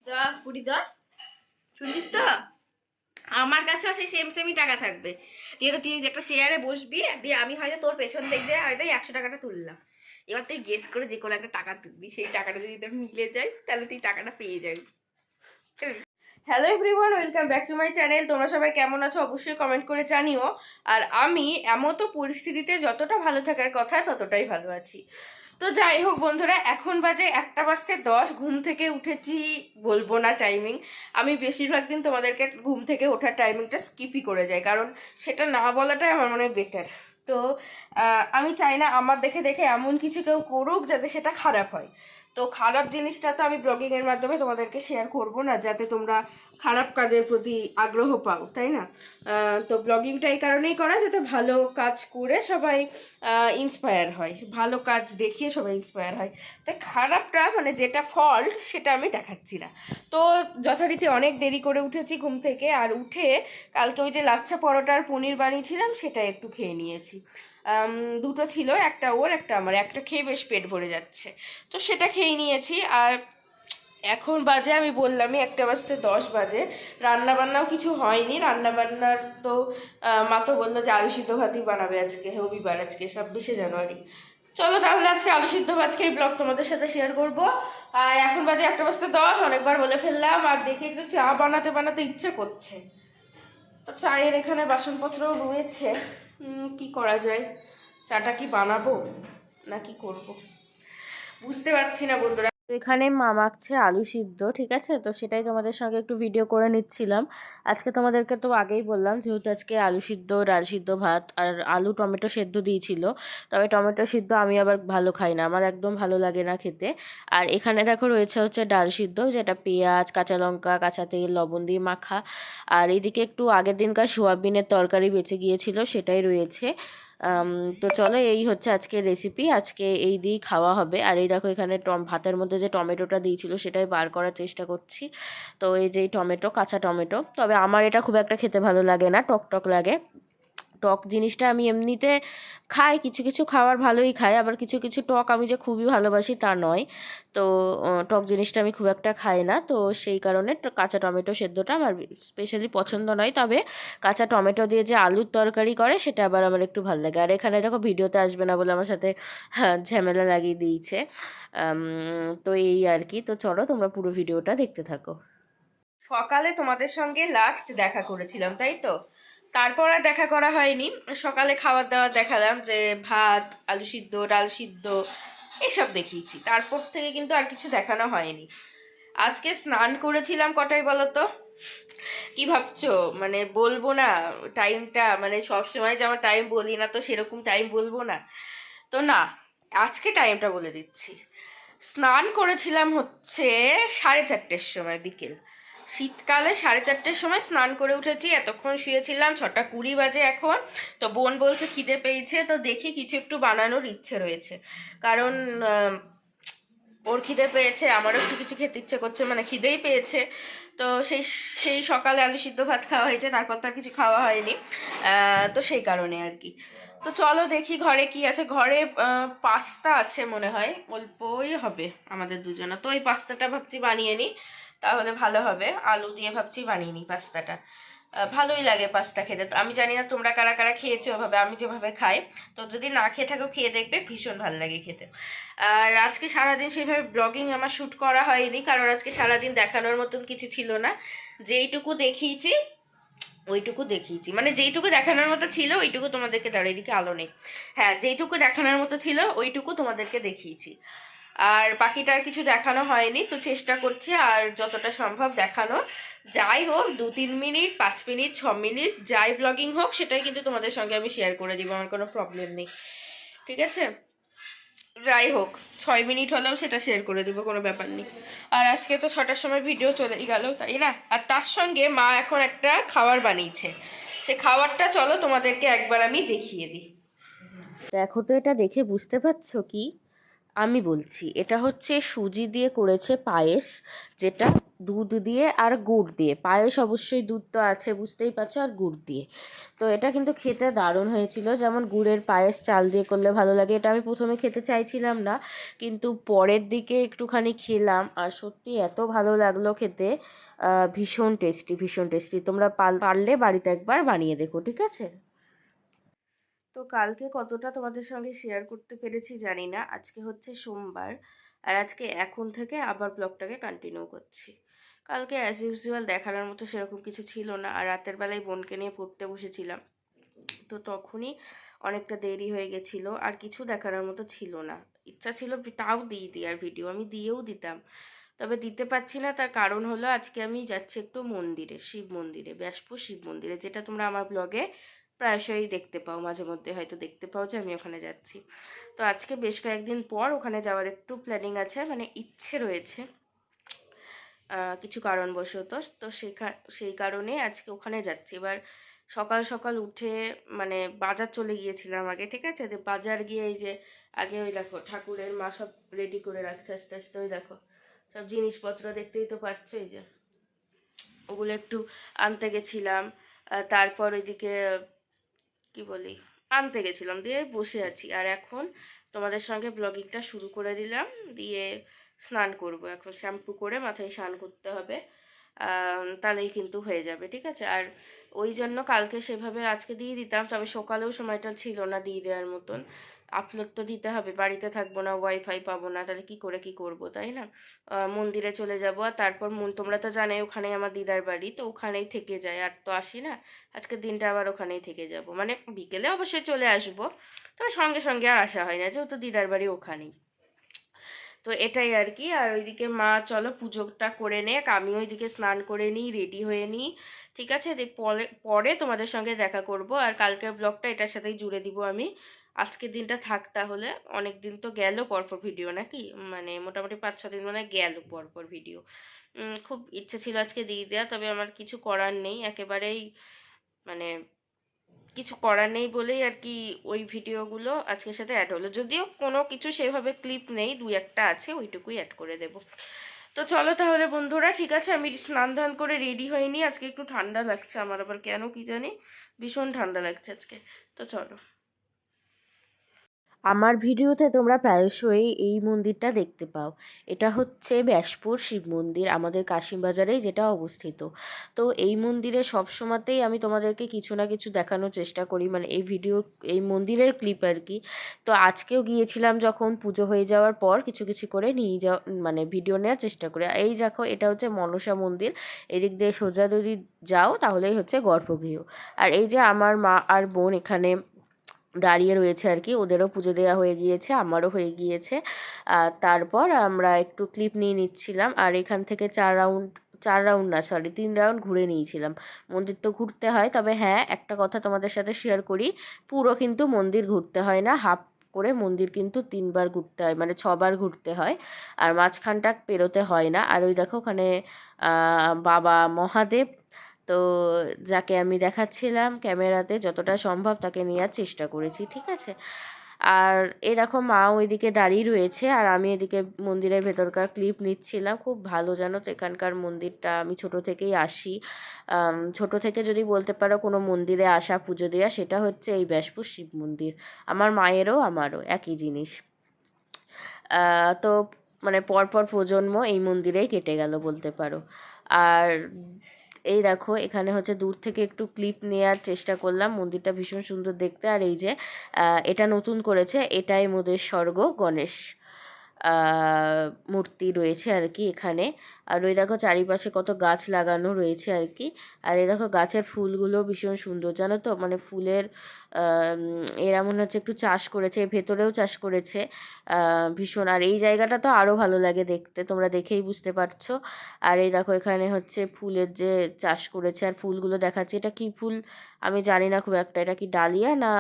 10 20 10 শুনছিস তো? আমার কাছেও সেই সেমই টাকা থাকবে। দিয়ে তো তুই একটা চেয়ারে বসবি, দিয়ে আমি হয়তো তোর পেছন দিক দিয়ে হয়তো 100 টাকাটা তুললাম। এবার তুই গেস করে যে কোনো একটা টাকা তুলবি, সেই টাকাটা যদি তোর মিলে যায় তাহলে তুই টাকাটা পেয়ে যাবি। Hello everyone, welcome back to my channel. তোমরা সবাই কেমন আছো অবশ্যই কমেন্ট করে জানিও। আর আমি এমতো পরিস্থিতিতে যতটা ভালো থাকার কথা ততটাই ভালো আছি। তো যাই হোক বন্ধুরা, এখন বাজে 1:10, ঘুম থেকে উঠেছি বলবো না টাইমিং। আমি বেশিরভাগ দিন তোমাদেরকে ঘুম থেকে ওঠার টাইমিংটা স্কিপই করে যাই, কারণ সেটা না বলাটাই আমার মনে হয় বেটার। তো আমি চাই না আমার দেখে দেখে এমন কিছু কেউ করুক যাতে সেটা খারাপ হয়। তো খারাপ জিনিসটা তো আমি ব্লগিংয়ের মাধ্যমে তোমাদেরকে শেয়ার করব না, যাতে তোমরা খারাপ কাজের প্রতি আগ্রহ পাও, তাই না? তো ব্লগিংটা এই কারণেই করা যাতে ভালো কাজ করে সবাই ইন্সপায়ার হয়, ভালো কাজ দেখিয়ে সবাই ইন্সপায়ার হয়। তাই খারাপটা মানে যেটা ফল্ট সেটা আমি দেখাচ্ছি না। তো যথারীতি অনেক দেরি করে উঠেছি ঘুম থেকে, আর উঠে কালকে ওই যে লাচ্ছা পরোটার পনির বানিয়েছিলাম সেটা একটু খেয়ে নিয়েছি। দুটো ছিল, একটা ওর একটা আমার, একটা খেয়ে বেশ পেট ভরে যাচ্ছে, তো সেটা খেয়ে নিয়েছি। আর এখন বাজে আমি বললামই 1:10 রান্না বান্নাও কিছু হয়নি। রান্না বান্নার তো মা তো বললো যে আলু সিদ্ধ ভাতই বানাবে আজকে, রবিবার, আজকে 26শে জানুয়ারি। চলো তাহলে আজকে আলু সিদ্ধ ভাত খেয়ে ব্লগ তোমাদের সাথে শেয়ার করবো। আর এখন বাজে 1:10, অনেকবার বলে ফেললাম, আর দেখে একটু চা বানাতে বানাতে ইচ্ছে করছে। তো চায়ের এখানে বাসনপত্র রয়েছে, কি করা যায়, চাটা কি বানাবো না কি করবো বুঝতে পারছি না বন্ধুরা। এখানে মা মাখছে আলু সিদ্ধ, ঠিক আছে? তো সেটাই তোমাদের সঙ্গে একটু ভিডিও করে নিচ্ছিলাম। আজকে তোমাদেরকে তো আগেই বললাম, যেহেতু আজকে আলু সিদ্ধ, ডাল সিদ্ধ, ভাত আর আলু টমেটো সেদ্ধ দিয়েছিল। তবে টমেটো সিদ্ধ আমি আবার ভালো খাই না, আমার একদম ভালো লাগে না খেতে। আর এখানে দেখো রয়েছে হচ্ছে ডাল সিদ্ধ, যেটা পেঁয়াজ, কাঁচা লঙ্কা, কাঁচা তেল, লবণ দিয়ে মাখা। আর এইদিকে একটু আগের দিনকার সোয়াবিনের তরকারি বেঁচে গিয়েছিল, সেটাই রয়েছে। তো চলো, এই হচ্ছে আজকের রেসিপি, আজকে এই দিয়েই খাওয়া হবে। আর এই দেখো এখানে ভাতের মধ্যে যে টমেটোটা দিয়েছিল সেটাই বার করার চেষ্টা করছি। তো এই যে টমেটো, কাঁচা টমেটো, তবে আমার এটা খুব একটা খেতে ভালো লাগে না, টক টক লাগে। টক জিনিসটা আমি এমনিতে খাই, কিছু কিছু খাবার ভালোই খাই, আবার কিছু কিছু টক আমি যে খুবই ভালোবাসি তা নয়। তো টক জিনিসটা আমি খুব একটা খাই না, তো সেই কারণে কাঁচা টমেটো সেদ্ধটা আমার স্পেশালি পছন্দ নয়। তবে কাঁচা টমেটো দিয়ে যে আলুর তরকারি করে সেটা আবার আমার একটু ভালো লাগে। আর এখানে দেখো ভিডিওতে আসবে না বলে আমার সাথে ঝামেলা লাগিয়ে দিয়েছে। তো এই আর কি। তো চলো তোমরা পুরো ভিডিওটা দেখতে থাকো। সকালে তোমাদের সঙ্গে লাস্ট দেখা করেছিলাম, তাই তো? তারপর আর দেখা করা হয়নি। সকালে খাবার দাবার দেখালাম, যে ভাত, আলু সিদ্ধ, ডাল সিদ্ধ এসব দেখিয়েছি। তারপর থেকে কিন্তু আর কিছু দেখানো হয়নি। আজকে স্নান করেছিলাম কটায় বলো তো? কি ভাবছো, মানে বলবো না টাইমটা? মানে সবসময় যে আমার টাইম বলি না, তো সেরকম টাইম বলবো না তো, না আজকে টাইমটা বলে দিচ্ছি। স্নান করেছিলাম হচ্ছে 4:30 সময়, বিকেল। শীতকালে 4:30 সময় স্নান করে উঠেছি, এতক্ষণ শুয়েছিলাম, 6:20 বাজে এখন। তো বোন বলছে খিদে পেয়েছে, তো দেখি কিছু একটু বানানোর ইচ্ছে রয়েছে, কারণ ওর খিদে পেয়েছে, আমারও একটু কিছু খেতে ইচ্ছে করছে, মানে খিদেই পেয়েছে। তো সেই সেই সকালে আলু সিদ্ধ ভাত খাওয়া হয়েছে, তারপর তো আর কিছু খাওয়া হয়নি। তো সেই কারণে আর কি। তো চলো দেখি ঘরে কি আছে। ঘরে পাস্তা আছে মনে হয়, অল্পই হবে আমাদের দুজনা, তো এই পাস্তাটা ভাবছি বানিয়ে নিই, তাহলে ভালো হবে। আলু দিয়ে ভাবছি বানিয়ে নিই পাস্তাটা। ভালোই লাগে পাস্তা খেতে। তো আমি জানি না তোমরা কারা কারা খেয়েছো ওভাবে, আমি যেভাবে খাই। তো যদি না খেয়ে থাকো খেয়ে দেখবে, ভীষণ ভালো লাগে খেতে। আর আজকে সারাদিন সেইভাবে ব্লগিং আমার শ্যুট করা হয়নি, কারণ আজকে সারাদিন দেখানোর মতন কিছু ছিল না। যেইটুকু দেখিয়েছি ওইটুকু দেখিয়েছি, মানে যেইটুকু দেখানোর মতো ছিল ওইটুকু তোমাদেরকে, দাঁড়িয়ে দিকে আলো নেই, হ্যাঁ যেইটুকু দেখানোর মতো ছিল ওইটুকু তোমাদেরকে দেখিয়েছি। আর বাকিটা আর কিছু দেখানো হয়নি। তো চেষ্টা করছি আর যতটা সম্ভব দেখানো। যাই হোক, 2-3 মিনিট, 5 মিনিট, 6 মিনিট, যাই ব্লগিং হোক সেটাই কিন্তু তোমাদের সঙ্গে আমি শেয়ার করে দিব, আমার কোনো প্রবলেম নেই, ঠিক আছে? যাই হোক, 6 মিনিট হলেও সেটা শেয়ার করে দিব, কোনো ব্যাপার নেই। আর আজকে তো 6টার সময় ভিডিও চলেই গেল, তাই না? আর তার সঙ্গে মা এখন একটা খাবার বানিয়েছে, সে খাবারটা চলো তোমাদেরকে একবার আমি দেখিয়ে দিই। দেখো তো, এটা দেখে বুঝতে পারছো কি? আমি বলছি এটা হচ্ছে সুজি দিয়ে করেছে পায়েস, যেটা দুধ দিয়ে আর গুড় দিয়ে। পায়েস অবশ্যই দুধ তো আছে বুঝতেই পারছো, আর গুড় দিয়ে। তো এটা কিন্তু খেতে দারুণ হয়েছিল। যেমন গুড়ের পায়েস চাল দিয়ে করলে ভালো লাগে, এটা আমি প্রথমে খেতে চাইছিলাম না, কিন্তু পরের দিকে একটুখানি খেলাম আর সত্যি এত ভালো লাগলো খেতে। ভীষণ টেস্টি, ভীষণ টেস্টি। তোমরা পারলে বাড়িতে একবার বানিয়ে দেখো, ঠিক আছে? তো কালকে কতটা তোমাদের সঙ্গে শেয়ার করতে পেরেছি জানি না। আজকে হচ্ছে সোমবার, আর আজকে এখন থেকে আবার ব্লগটাকে কন্টিনিউ করছি। কালকে অ্যাজ ইউজুয়াল দেখানোর মতো সেরকম কিছু ছিল না, আর রাতের বেলায় বোনকে নিয়ে পড়তে বসেছিলাম, তো তখনই অনেকটা দেরি হয়ে গেছিলো, আর কিছু দেখানোর মতো ছিল না। ইচ্ছা ছিল তাও দিই আর ভিডিও আমি দিয়েও দিতাম, তবে দিতে পারছি না। তার কারণ হলো আজকে আমি যাচ্ছি একটু মন্দিরে, শিব মন্দিরে, ব্যাসপুর শিব মন্দিরে, যেটা তোমরা আমার ব্লগে প্রায়শই দেখতে পাও, মাঝে মধ্যে হয়তো দেখতে পাও যে আমি ওখানে যাচ্ছি। তো আজকে বেশ কয়েকদিন পর ওখানে যাওয়ার একটু প্ল্যানিং আছে, মানে ইচ্ছে রয়েছে কিছু কারণবশত। তো সেই কারণে আজকে ওখানে যাচ্ছি। এবার সকাল সকাল উঠে মানে বাজার চলে গিয়েছিলাম আগে, ঠিক আছে? তো বাজার গিয়ে এই যে আগে ওই দেখো ঠাকুরের মা সব রেডি করে রাখছে আস্তে আস্তে, ওই দেখো সব জিনিসপত্র দেখতেই তো পাচ্ছ, এই যে ওগুলো একটু আনতে গেছিলাম। তারপর ওইদিকে কি বলি, আনতে গেছিলাম, দিয়ে বসে আছি। আর এখন তোমাদের সঙ্গে ব্লগিংটা শুরু করে দিলাম, দিয়ে স্নান করব এখন, শ্যাম্পু করে মাথায় স্নান করতে হবে, তাহলেই কিন্তু হয়ে যাবে, ঠিক আছে? আর ওই জন্য কালকে সেভাবে আজকে দিয়ে দিতাম, তবে সকালেও সময়টা ছিল না দিয়ে দেওয়ার মতন। আপলোড তো দিতে হবে, বাড়িতে থাকবো না, ওয়াইফাই পাবো না, তাহলে কি করে কি করব, তাই না? মন্দিরে চলে যাব, আর তারপর তোমরা তো জানোই ওখানেই আমার দিদার বাড়ি, তো ওখানেই থেকে যায়, আর তো আসি না। আজকের দিনটা আবার ওখানেই থেকে যাব, মানে বিকেলে অবশ্যই চলে আসবো, তবে সঙ্গে সঙ্গে আর আসা হয় না, যেহেতু দিদার বাড়ি ওখানেই। তো এটাই আর কি। আর ওইদিকে মা চলো পুজোটা করে নে, আমি ওইদিকে স্নান করে নিই, রেডি হয়ে নিই, ঠিক আছে? পরে পরে তোমাদের সঙ্গে দেখা করব, আর কালকের ব্লগটা এটার সাথেই জুড়ে দিব আমি। আজকের দিনটা থাক তাহলে, অনেক দিন তো গেল পরপর ভিডিও, নাকি? মানে মোটামুটি 5-6 দিন মানে গেল পরপর ভিডিও। খুব ইচ্ছে ছিল আজকে দিয়ে দেওয়া, তবে আমার কিছু করার নেই একেবারেই, মানে কিছু করার নেই বলেই আর কি ওই ভিডিওগুলো আজকের সাথে অ্যাড হলো। যদিও কোনো কিছু সেভাবে ক্লিপ নেই, দুই একটা আছে, ওইটুকুই অ্যাড করে দেব। তো চলো তাহলে বন্ধুরা, ঠিক আছে? আমি স্নান ধান করে রেডি হইনি, আজকে একটু ঠান্ডা লাগছে আমার, আবার কেন কি জানি ভীষণ ঠান্ডা লাগছে আজকে। তো চলো। আমার ভিডিওতে তোমরা প্রায়শই এই মন্দিরটা দেখতে পাও। এটা হচ্ছে ব্যাসপুর শিব মন্দির, আমাদের কাশিমবাজারেই যেটা অবস্থিত। তো এই মন্দিরে সবসময়তেই আমি তোমাদেরকে কিছু না কিছু দেখানোর চেষ্টা করি, মানে এই মন্দিরের ক্লিপ আর কি। তো আজকেও গিয়েছিলাম, যখন পুজো হয়ে যাওয়ার পর কিছু কিছু করে নিয়ে যাওয়া, মানে ভিডিও নেওয়ার চেষ্টা করি। এই দেখো এটা হচ্ছে মনসা মন্দির, এদিক দিয়ে সোজা যদি যাও তাহলেই হচ্ছে গর্ভগৃহ। আর এই যে আমার মা আর বোন এখানে দাঁড়িয়ে রয়েছে আর কি, ওদেরও পুজো দেওয়া হয়ে গিয়েছে, আমারও হয়ে গিয়েছে। তারপর আমরা একটু ক্লিপ নিয়ে নিচ্ছিলাম, আর এখান থেকে 4 রাউন্ড না, সরি 3 রাউন্ড ঘুরে নিয়েছিলাম। মন্দির তো ঘুরতে হয়, তবে হ্যাঁ একটা কথা তোমাদের সাথে শেয়ার করি, পুরো কিন্তু মন্দির ঘুরতে হয় না, হাফ করে মন্দির কিন্তু 3বার ঘুরতে হয়, মানে 6বার ঘুরতে হয়, আর মাঝখানটা পেরোতে হয় না। আর ওই দেখো ওখানে বাবা মহাদেব, তো যাকে আমি দেখাচ্ছিলাম ক্যামেরাতে, যতটা সম্ভব তাকে নেওয়ার চেষ্টা করেছি, ঠিক আছে? আর এরকম মা ওইদিকে দাঁড়িয়ে রয়েছে, আর আমি এদিকে মন্দিরের ভেতরকার ক্লিপ নিচ্ছিলাম। খুব ভালো, জানো তো এখানকার মন্দিরটা, আমি ছোট থেকেই আসি। ছোট থেকে যদি বলতে পারো কোনো মন্দিরে আসা পুজো দেওয়া, সেটা হচ্ছে এই ব্যাসপুর শিব মন্দির। আমার মায়েরও আমারও একই জিনিস। তো মানে পরপর প্রজন্ম এই মন্দিরেই কেটে গেল বলতে পারো। আর এই দেখো এখানে হচ্ছে দূর থেকে একটু ক্লিপ নেওয়ার চেষ্টা করলাম, মন্দিরটা ভীষণ সুন্দর দেখতে। আর এই যে এটা নতুন করেছে, এটাই মোদের স্বর্গ গণেশ মূর্তি রয়েছে আর কি এখানে। আর ওই দেখো চারিপাশে কত গাছ লাগানো রয়েছে আর কি। আর এই দেখো গাছের ফুলগুলো ভীষণ সুন্দর, জানো তো, মানে ফুলের এরা মনে হচ্ছে একটু চাষ করেছে, ভেতরেও চাষ করেছে ভীষণ। আর এই জায়গাটা তো আরও ভালো লাগে দেখতে, তোমরা দেখেই বুঝতে পারছো। আর এই দেখো এখানে হচ্ছে ফুলের যে চাষ করেছে, আর ফুলগুলো দেখাচ্ছে, এটা কি ফুল আমি জানি না খুব একটা, এটা কি ডালিয়া না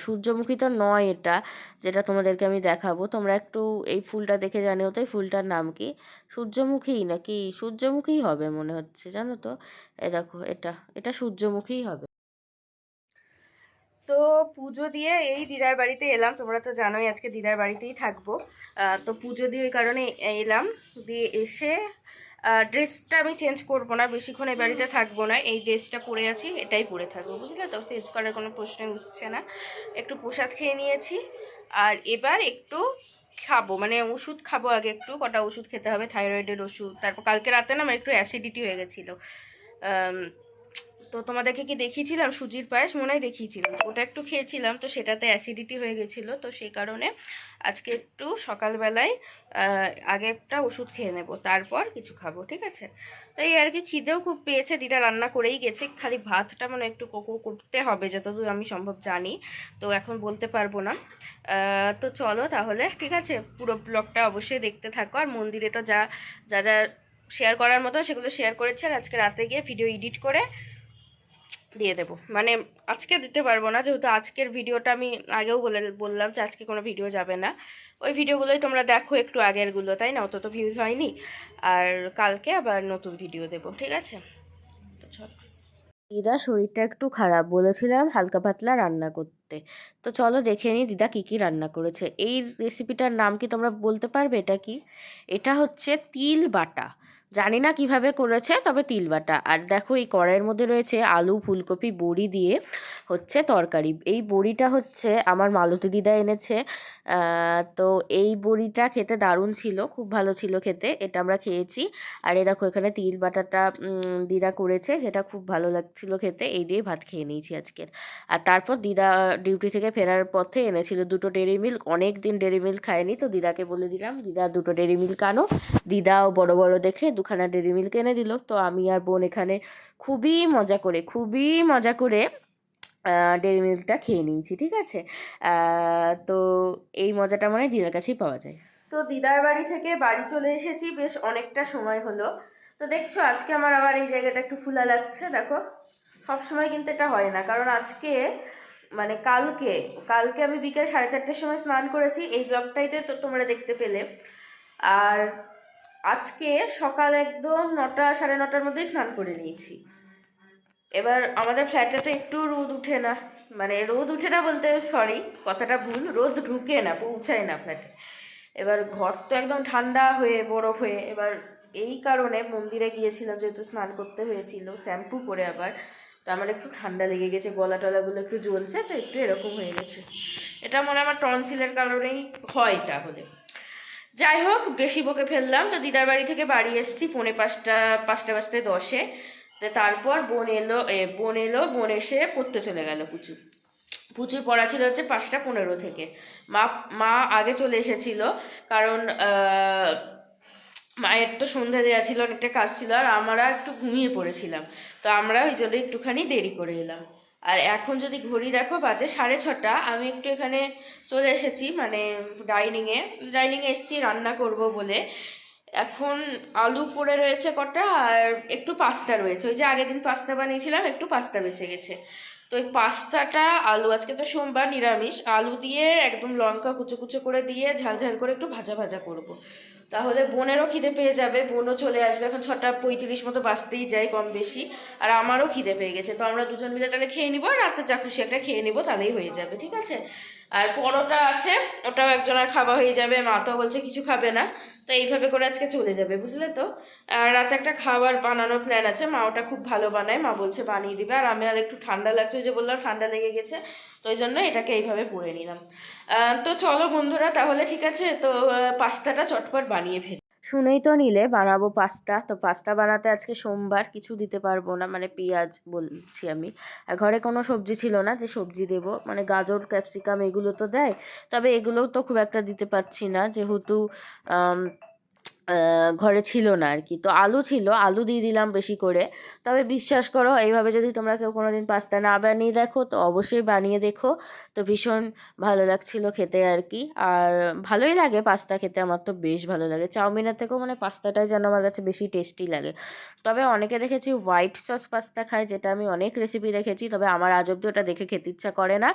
সূর্যমুখী তো নয় এটা, যেটা তোমাদেরকে আমি দেখাবো। তোমরা একটু এই ফুলটা দেখে জানিও তো এই ফুলটার নাম কি, সূর্যমুখী নাকি, সূর্যমুখীই হবে মনে হচ্ছে, জানো তো। এ দেখো এটা এটা সূর্যমুখীই হবে। তো পুজো দিয়ে এই দিদার বাড়িতে এলাম, তোমরা তো জানোই আজকে দিদার বাড়িতেই থাকবো। তো পুজো দিয়ে ওই কারণে এলাম, দিয়ে এসে ড্রেসটা আমি চেঞ্জ করবো না, বেশিক্ষণ এই বাড়িতে থাকবো না, এই ড্রেসটা পরে আছি এটাই পরে থাকবো, বুঝলে তো? চেঞ্জ করার কোনো প্রশ্নই উঠছে না। একটু প্রসাদ খেয়ে নিয়েছি, আর এবার একটু খাবো, মানে ওষুধ খাবো আগে, একটু কটা ওষুধ খেতে হবে, থাইরয়েডের ওষুধ। তারপর কালকে রাতে না আমার একটু অ্যাসিডিটি হয়ে গেছিলো। তো তোমাদেরকে কি দেখিয়েছিলাম সুজির পায়েস, মনে হয় দেখিয়েছিলাম, ওটা একটু খেয়েছিলাম, তো সেটাতে অ্যাসিডিটি হয়ে গেছিলো। তো সেই কারণে আজকে একটু সকালবেলায় আগে একটা ওষুধ খেয়ে নেব, তারপর কিছু খাবো, ঠিক আছে? তো এই আর কি, খিদেও খুব পেয়েছে, দিদা রান্না করেই গেছে, খালি ভাতটা মানে একটু কোকো করতে হবে যতদূর আমি সম্ভব জানি, তো এখন বলতে পারবো না। তো চলো তাহলে, ঠিক আছে, পুরো ব্লগটা অবশ্যই দেখতে থাকো। আর মন্দিরে তো যা যা যা শেয়ার করার মতো সেগুলো শেয়ার করেছি, আর আজকে রাতে গিয়ে ভিডিও এডিট করে দিয়ে দেবো, মানে আজকে দিতে পারবো না, যেহেতু আজকের ভিডিওটা আমি আগেও বললাম যে আজকে কোনো ভিডিও যাবে না, ওই ভিডিওগুলোই তোমরা দেখো, একটু আগেরগুলো, তাই না? অত তো ভিউজ হয়নি। আর কালকে আবার নতুন ভিডিও দেবো, ঠিক আছে? তো চলো। দিদা শরীরটা একটু খারাপ, বলেছিলাম হালকা পাতলা রান্না করতে। তো চলো দেখে নিই দিদা কি কি রান্না করেছে। এই রেসিপিটার নাম কি তোমরা বলতে পারবে এটা কি? এটা হচ্ছে তিল বাটা। জানি না কিভাবে করেছে, তবে তিল বাটা। আর দেখো এই কড়াইয়ের মধ্যে রয়েছে আলু, ফুলকপি, বড়ি দিয়ে হচ্ছে তরকারি। এই বড়িটা হচ্ছে আমার মালতী দিদা এনেছে। তো এই বড়িটা খেতে দারুণ ছিল, খুব ভালো ছিল খেতে, এটা আমরা খেয়েছি। আর এই দেখো এখানে তিল বাটাটা দিদা করেছে, যেটা খুব ভালো লাগছিল খেতে। এই দিয়ে ভাত খেয়ে নিয়েছি আজকের। আর তারপর দিদা ডিউটি থেকে ফেরার পথে এনেছিল দুটো ডেরি মিল্ক, অনেক দিন ডেরি মিল্ক খায়নি, তো দিদাকে বলে দিলাম দিদা দুটো ডেরি মিল্ক আনো। দিদাও বড় বড় দেখে দুখানা ডেরি মিল্ক এনে দিল। তো আমি আর বোন এখানে খুবই মজা করে ডেরি মিল্কটা খেয়ে নিয়েছি, ঠিক আছে? তো এই মজাটা মনে হয় দিদার কাছেই পাওয়া যায়। তো দিদার বাড়ি থেকে বাড়ি চলে এসেছি, বেশ অনেকটা সময় হলো। তো দেখছো আজকে আমার আবার এই জায়গাটা একটু ফুলা লাগছে, দেখো। সব সময় কিন্তু এটা হয় না, কারণ আজকে মানে কালকে কালকে আমি বিকেল 4:30টার সময় স্নান করেছি, এই ব্লগটাইতে তো তোমরা দেখতে পেলে। আর আজকে সকাল একদম 9টা 9:30টার মধ্যেই স্নান করে নিয়েছি। এবার আমাদের ফ্ল্যাটে তো একটু রোদ উঠে না, মানে রোদ উঠে না বলতে, সরি কথাটা ভুল, রোদ ঢুকে না, পৌঁছায় না ফ্ল্যাটে। এবার ঘর তো একদম ঠান্ডা হয়ে বরফ হয়ে, এবার এই কারণে মন্দিরে গিয়েছিলাম, যেহেতু স্নান করতে হয়েছিল শ্যাম্পু করে আবার, তো আমার একটু ঠান্ডা লেগে গেছে, গলা টলাগুলো একটু জ্বলছে, তো একটু এরকম হয়ে গেছে। এটা মনে হয় আমার টনসিলের কারণেই হয় তাহলে। যাই হোক, বেশি বকে ফেললাম। তো দিদার বাড়ি থেকে বাড়ি এসেছি 4:45, 5:10। তো তারপর বোন এসে পড়তে চলে গেল। পুচুর পড়া ছিল হচ্ছে 5:15 থেকে। মা মা আগে চলে এসেছিল, কারণ মায়ের তো সন্ধ্যা দেওয়া ছিল, অনেকটা কাজ ছিল, আর আমরা একটু ঘুমিয়ে পড়েছিলাম, তো আমরা ওই জন্য একটুখানি দেরি করে এলাম। আর এখন যদি ঘড়ি দেখো বাজে 6:30। আমি একটু এখানে চলে এসেছি, মানে ডাইনিংয়ে এসেছি রান্না করব বলে। এখন আলু পড়ে রয়েছে কটা, আর একটু পাস্তা রয়েছে, ওই যে আগের দিন পাস্তা বানিয়েছিলাম, একটু পাস্তা বেঁচে গেছে। তো ওই পাস্তাটা, আলু, আজকে তো সোমবার নিরামিষ, আলু দিয়ে একদম লঙ্কা কুচো কুচো করে দিয়ে ঝাল ঝাল করে একটু ভাজা ভাজা করব। তাহলে বোনেরও খিদে পেয়ে যাবে, বোনও চলে আসবে, এখন 6:35 মতো বাজতেই যায় কম বেশি। আর আমারও খিদে পেয়ে গেছে, তো আমরা দুজন মিলে তাহলে খেয়ে নিবো, রাতে যা খুশি একটা খেয়ে নিবো, তাহলেই হয়ে যাবে, ঠিক আছে? আর পরোটা আছে, ওটাও একজনের খাওয়া হয়ে যাবে, মা তো বলছে কিছু খাবে না, তো এইভাবে করে আজকে চলে যাবে, বুঝলে তো? আর রাতে একটা খাবার বানানোর প্ল্যান আছে, মা ওটা খুব ভালো বানায়, মা বলছে বানিয়ে দিবে। আর আমি আর একটু ঠান্ডা লাগছে, ওই যে বললাম ঠান্ডা লেগে গেছে, তো ওই জন্য এটাকে এইভাবে পরে নিলাম। তো চলো বন্ধুরা তাহলে, ঠিক আছে? তো পাস্তাটা চটপট বানিয়ে ফেলি। শুনেই তো নিলে বানাবো পাস্তা। তো পাস্তা বানাতে আজকে সোমবার, কিছু দিতে পারবো না, মানে পেঁয়াজ বলছি আমি। আর ঘরে কোনো সবজি ছিল না যে সবজি দেব, মানে গাজর ক্যাপসিকাম এগুলো তো দেয়, তবে এগুলোও তো খুব একটা দিতে পারছি না, যেহেতু ঘরে ছিল না আর কি। তো আলু ছিল, আলু দিয়ে দিলাম বেশি করে। তবে বিশ্বাস করো, এইভাবে যদি তোমরা কেউ কোনো দিন পাস্তা না বানিয়ে দেখো, তো অবশ্যই বানিয়ে দেখো। তো ভীষণ ভালো লাগছিল খেতে আর কি। আর ভালোই লাগে পাস্তা খেতে, আমার তো বেশ ভালো লাগে, চাউমিনের থেকেও মানে পাস্তাটাই যেন আমার কাছে বেশি টেস্টি লাগে। তবে অনেকে দেখেছি হোয়াইট সস পাস্তা খায়, যেটা আমি অনেক রেসিপি দেখেছি, তবে আমার আজ অব্দি ওটা দেখে খেতে ইচ্ছা করে না,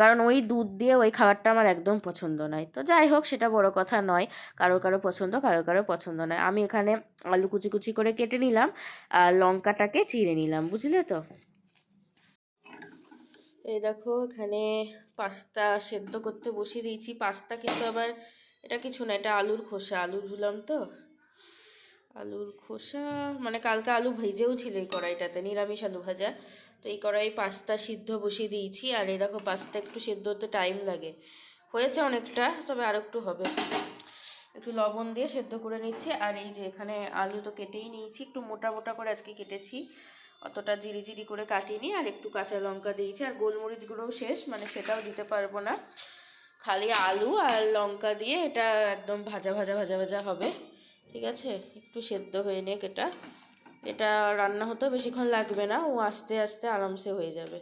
কারণ ওই দুধ দিয়ে ওই খাবারটা আমার একদম পছন্দ নয়। তো যাই হোক, সেটা বড় কথা নয়, কারো পছন্দ, কারো পছন্দ নয়। আমি এখানে আলু কুচি কুচি করে কেটে নিলাম, আর লঙ্কাটাকে চিড়ে নিলাম, বুঝলে তো? এই দেখো এখানে পাস্তা সেদ্ধ করতে বসিয়ে দিয়েছি। পাস্তা কিন্তু আবার এটা কিছু না, এটা আলুর খোসা, আলু ধুলাম তো। আলুর খোসা মানে কালকে আলু ভেজেও ছিল এই কড়াইটাতে, নিরামিষ আলু ভাজা। তো এই কড়াই পাস্তা সিদ্ধ বসিয়ে দিয়েছি। আর এই দেখো পাস্তা একটু সিদ্ধ হতে টাইম লাগে, হয়েছে অনেকটা, তবে আর একটু হবে। একটু লবণ দিয়ে সেদ্ধ করে নিচ্ছি। আর এই যে এখানে আলু তো কেটেই নিয়েছি, একটু মোটা মোটা করে আজকে কেটেছি, অতটা জিরি জিরি করে কাটিনি। আর একটু কাঁচা লঙ্কা দিয়েছি, আর গোলমরিচ গুঁড়োও শেষ, মানে সেটাও দিতে পারবো না। খালি আলু আর লঙ্কা দিয়ে এটা একদম ভাজা ভাজা ভাজা ভাজা হবে, ঠিক আছে? একটু সেদ্ধ হয়ে নেক এটা। এটা রান্না হতেও বেশিক্ষণ লাগবে না, ও আস্তে আস্তে আরামসে হয়ে যাবে।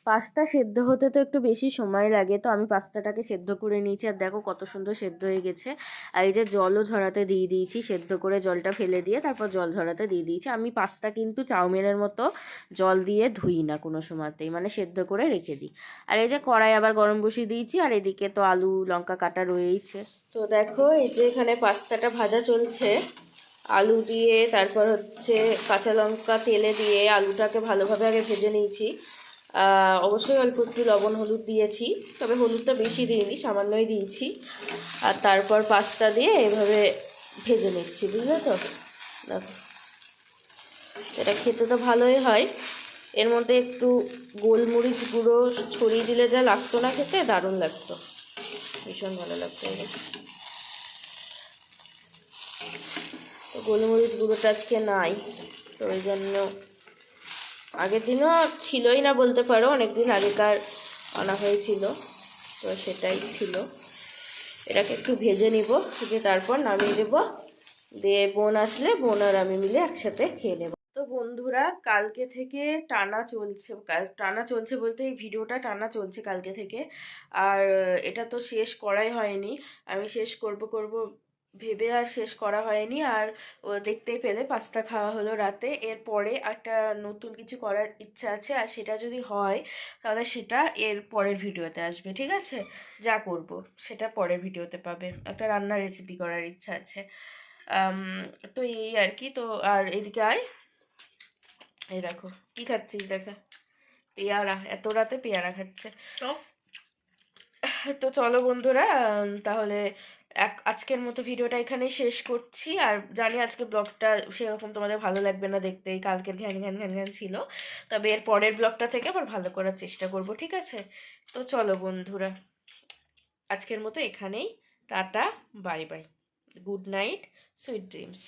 পাস্তা সেদ্ধ হতে তো একটু বেশি সময় লাগে, তো আমি পাস্তাটাকে সেদ্ধ করে নিয়েছি। আর দেখো কত সুন্দর সেদ্ধ হয়ে গেছে। আর এই যে জলও ঝরাতে দিয়ে দিয়েছি, সেদ্ধ করে জলটা ফেলে দিয়ে তারপর জল ঝরাতে দিয়ে দিয়েছি। আমি পাস্তা কিন্তু চাউমিনের মতো জল দিয়ে ধুই না কোনো সময়তেই, মানে সেদ্ধ করে রেখে দিই। আর এই যে কড়াই আবার গরম বসিয়ে দিয়েছি, আর এদিকে তো আলু লঙ্কা কাটা রয়েইছে। তো দেখো এই যে এখানে পাস্তাটা ভাজা চলছে, আলু দিয়ে তারপর হচ্ছে কাঁচা লঙ্কা তেলে দিয়ে আলুটাকে ভালোভাবে আগে ভেজে নিয়েছি। অবশ্যই অল্প একটু লবণ হলুদ দিয়েছি, তবে হলুদটা বেশি দিইনি, সামান্যই দিয়েছি। আর তারপর পাস্তা দিয়ে এভাবে ভেজে নিচ্ছি, বুঝলে তো? দেখো এটা খেতে তো ভালোই হয়। এর মধ্যে একটু গোলমরিচ গুঁড়ো ছড়িয়ে দিলে যা লাগতো না খেতে, দারুণ লাগতো, ভীষণ ভালো লাগতো। তো গোলমরিচ গুঁড়োটা আজকে নাই, তো ওই জন্য, আগের দিনও ছিলই না বলতে পারো, অনেক দিন আগেকার আনা হয়েছিল, তো সেটাই ছিল। এটাকে একটু ভেজে নিব, ভেজে তারপর নামিয়ে দেবো, দিয়ে বোন আসলে বোন আর আমি মিলে একসাথে খেয়ে নেব। তো বন্ধুরা কালকে থেকে টানা চলছে, টানা চলছে বলতে এই ভিডিওটা টানা চলছে কালকে থেকে। আর এটা তো শেষ করাই হয়নি, আমি শেষ করব করব ভেবে আর শেষ করা হয়নি। আর দেখতেই পেলে পাস্তা খাওয়া হলো রাতে। এরপরে একটা নতুন কিছু করার ইচ্ছা আছে, আর সেটা যদি হয় তাহলে সেটা এর পরের ভিডিওতে আসবে, ঠিক আছে? যা করব সেটা পরের ভিডিওতে পাবে। একটা রান্নার রেসিপি করার ইচ্ছা আছে। তো এই আর কি। তো আর এদিকে আয়, এই দেখো কি খাচ্ছিস, দেখা পেয়ারা, এত রাতে পেয়ারা খাচ্ছে। তো চলো বন্ধুরা, তাহলে আজকের মতো ভিডিওটা এখানেই শেষ করছি। আর জানি আজকে ব্লগটা সেরকম তোমাদের ভালো লাগবে না দেখতে, কালকের ঘ্যান ঘ্যান ঘ্যান ঘ্যান ছিল। তবে এর পরের ব্লগটা থেকে আবার ভালো করার চেষ্টা করব, ঠিক আছে? তো চলো বন্ধুরা, আজকের মতো এখানেই, tata, bye bye, good night, sweet dreams.